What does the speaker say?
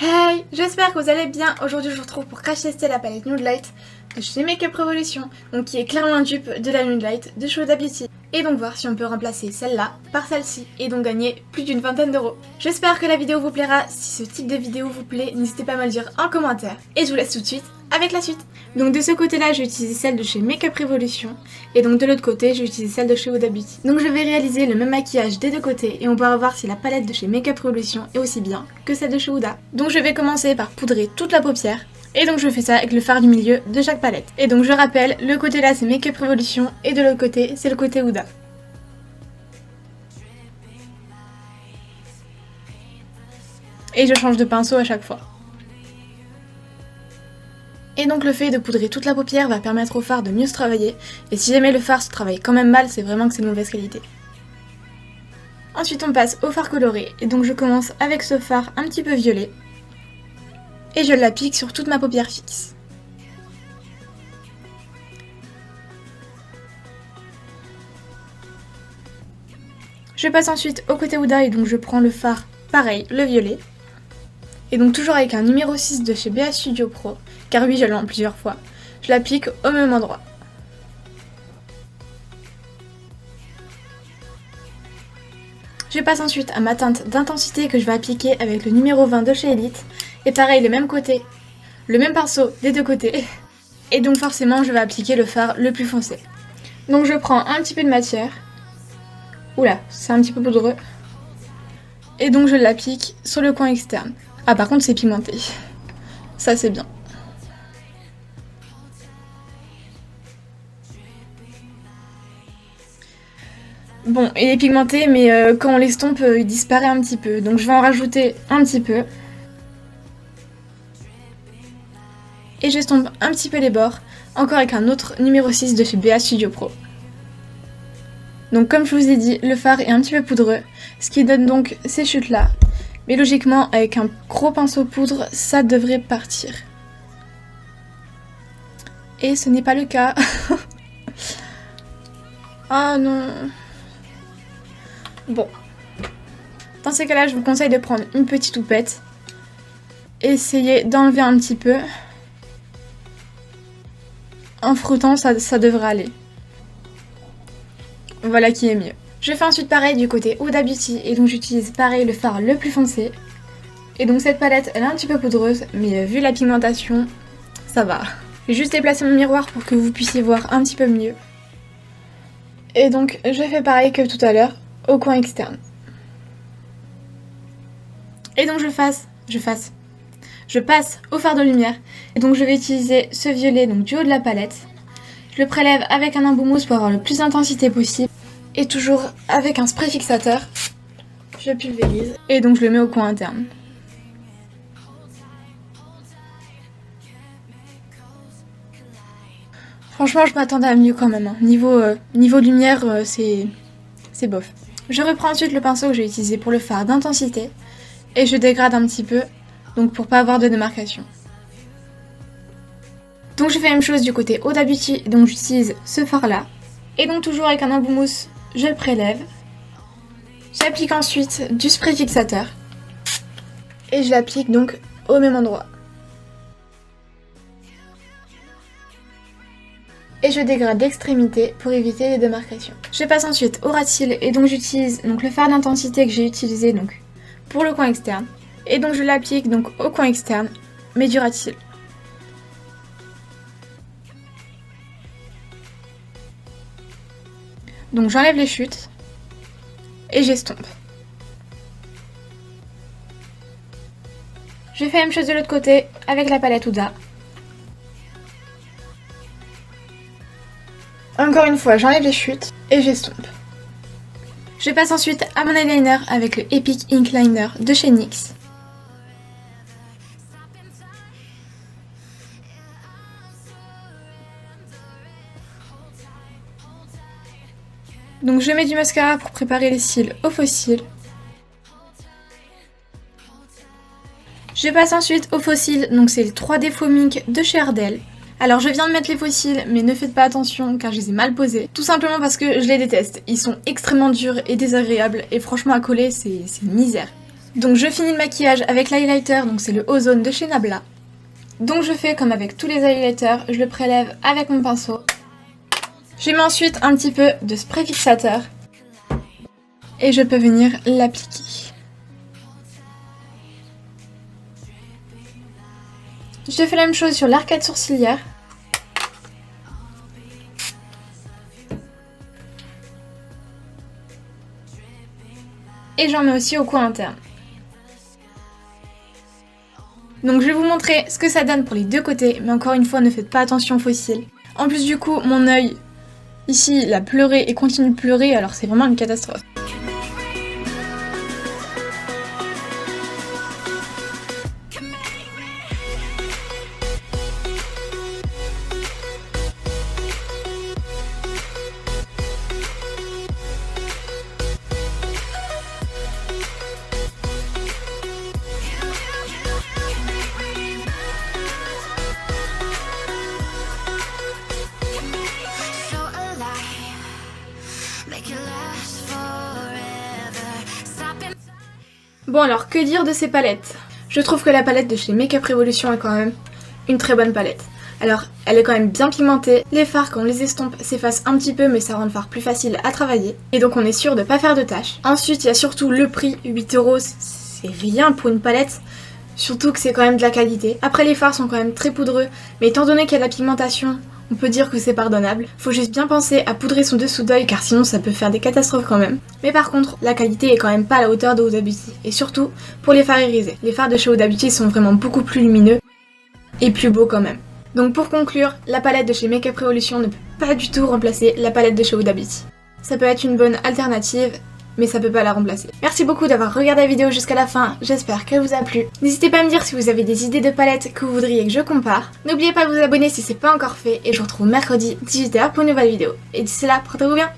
Hey, j'espère que vous allez bien. Aujourd'hui je vous retrouve pour crash tester la palette Nude Light de chez Makeup Revolution, donc qui est clairement un dupe de la Nude Light de chez Huda Beauty. Et donc voir si on peut remplacer celle-là par celle-ci et donc gagner plus d'une vingtaine d'euros. J'espère que la vidéo vous plaira. Si ce type de vidéo vous plaît, n'hésitez pas à me le dire en commentaire. Et je vous laisse tout de suite avec la suite. Donc de ce côté-là, j'ai utilisé celle de chez Makeup Revolution et donc de l'autre côté, j'ai utilisé celle de chez Huda Beauty. Donc je vais réaliser le même maquillage des deux côtés et on pourra voir si la palette de chez Makeup Revolution est aussi bien que celle de chez Huda. Donc je vais commencer par poudrer toute la paupière et donc je fais ça avec le fard du milieu de chaque palette. Et donc je rappelle, le côté là c'est Makeup Revolution et de l'autre côté c'est le côté Huda. Et je change de pinceau à chaque fois. Et donc le fait de poudrer toute la paupière va permettre au fard de mieux se travailler, et si jamais le fard se travaille quand même mal, c'est vraiment que c'est de mauvaise qualité. Ensuite on passe au fard coloré, et donc je commence avec ce fard un petit peu violet, et je l'applique sur toute ma paupière fixe. Je passe ensuite au côté Huda, et donc je prends le fard, pareil, le violet, et donc toujours avec un numéro 6 de chez BH Studio Pro, car oui je l'ai en plusieurs fois, je l'applique au même endroit. Je passe ensuite à ma teinte d'intensité que je vais appliquer avec le numéro 20 de chez Elite, et pareil le même côté, le même pinceau des deux côtés, et donc forcément je vais appliquer le fard le plus foncé. Donc je prends un petit peu de matière, oula c'est un petit peu poudreux, et donc je l'applique sur le coin externe. Ah par contre c'est pigmenté, ça c'est bien. Bon, il est pigmenté mais quand on l'estompe il disparaît un petit peu, donc je vais en rajouter un petit peu. Et j'estompe un petit peu les bords, encore avec un autre numéro 6 de chez BH Studio Pro. Donc comme je vous ai dit, le fard est un petit peu poudreux, ce qui donne donc ces chutes là. Mais logiquement, avec un gros pinceau poudre, ça devrait partir. Et ce n'est pas le cas. Ah non. Bon. Dans ces cas-là, je vous conseille de prendre une petite houppette. Essayez d'enlever un petit peu. En frottant, ça devrait aller. Voilà qui est mieux. Je fais ensuite pareil du côté Huda Beauty et donc j'utilise pareil le fard le plus foncé. Et donc cette palette elle est un petit peu poudreuse mais vu la pigmentation ça va. Je vais juste déplacer mon miroir pour que vous puissiez voir un petit peu mieux. Et donc je fais pareil que tout à l'heure au coin externe. Et donc je passe au fard de lumière et donc je vais utiliser ce violet donc du haut de la palette. Je le prélève avec un embout mousse pour avoir le plus d'intensité possible. Et toujours avec un spray fixateur, je pulvérise et donc je le mets au coin interne. Franchement, je m'attendais à mieux quand même. Hein. Niveau lumière, c'est bof. Je reprends ensuite le pinceau que j'ai utilisé pour le fard d'intensité et je dégrade un petit peu, donc pour pas avoir de démarcation. Donc je fais la même chose du côté Huda Beauty, donc j'utilise ce fard là. Et donc toujours avec un embout mousse, je le prélève. J'applique ensuite du spray fixateur. Et je l'applique donc au même endroit. Et je dégrade l'extrémité pour éviter les démarcations. Je passe ensuite au ras de cils et donc j'utilise donc le fard d'intensité que j'ai utilisé donc pour le coin externe. Et donc je l'applique donc au coin externe, mais du ras de cils. Donc j'enlève les chutes et j'estompe. Je fais la même chose de l'autre côté avec la palette Huda. Encore une fois, j'enlève les chutes et j'estompe. Je passe ensuite à mon eyeliner avec le Epic Ink Liner de chez NYX. Donc je mets du mascara pour préparer les cils aux faux cils. Je passe ensuite aux faux cils, donc c'est le 3D Foaming de chez Ardell. Alors je viens de mettre les faux cils, mais ne faites pas attention car je les ai mal posés. Tout simplement parce que je les déteste. Ils sont extrêmement durs et désagréables et franchement à coller c'est une misère. Donc je finis le maquillage avec l'highlighter, donc c'est le Ozone de chez Nabla. Donc je fais comme avec tous les highlighters, je le prélève avec mon pinceau. Je mets ensuite un petit peu de spray fixateur et je peux venir l'appliquer. Je fais la même chose sur l'arcade sourcilière. Et j'en mets aussi au coin interne. Donc je vais vous montrer ce que ça donne pour les deux côtés, mais encore une fois ne faites pas attention aux fossiles. En plus du coup mon œil ici il a pleuré et continue de pleurer, alors c'est vraiment une catastrophe. Bon alors, que dire de ces palettes? Je trouve que la palette de chez Makeup Revolution est quand même une très bonne palette. Alors, elle est quand même bien pigmentée, les fards quand on les estompe s'effacent un petit peu mais ça rend le fard plus facile à travailler. Et donc on est sûr de pas faire de tâches. Ensuite, il y a surtout le prix, 8€, c'est rien pour une palette. Surtout que c'est quand même de la qualité. Après les fards sont quand même très poudreux, mais étant donné qu'il y a de la pigmentation, on peut dire que c'est pardonnable. Faut juste bien penser à poudrer son dessous d'œil car sinon ça peut faire des catastrophes quand même. Mais par contre, la qualité est quand même pas à la hauteur de Huda Beauty. Et surtout, pour les fards irisés. Les fards de chez Huda Beauty sont vraiment beaucoup plus lumineux et plus beaux quand même. Donc pour conclure, la palette de chez Makeup Revolution ne peut pas du tout remplacer la palette de chez Huda Beauty. Ça peut être une bonne alternative, mais ça peut pas la remplacer. Merci beaucoup d'avoir regardé la vidéo jusqu'à la fin, j'espère qu'elle vous a plu. N'hésitez pas à me dire si vous avez des idées de palettes que vous voudriez que je compare. N'oubliez pas de vous abonner si c'est pas encore fait, et je vous retrouve mercredi 18h pour une nouvelle vidéo. Et d'ici là, portez-vous bien.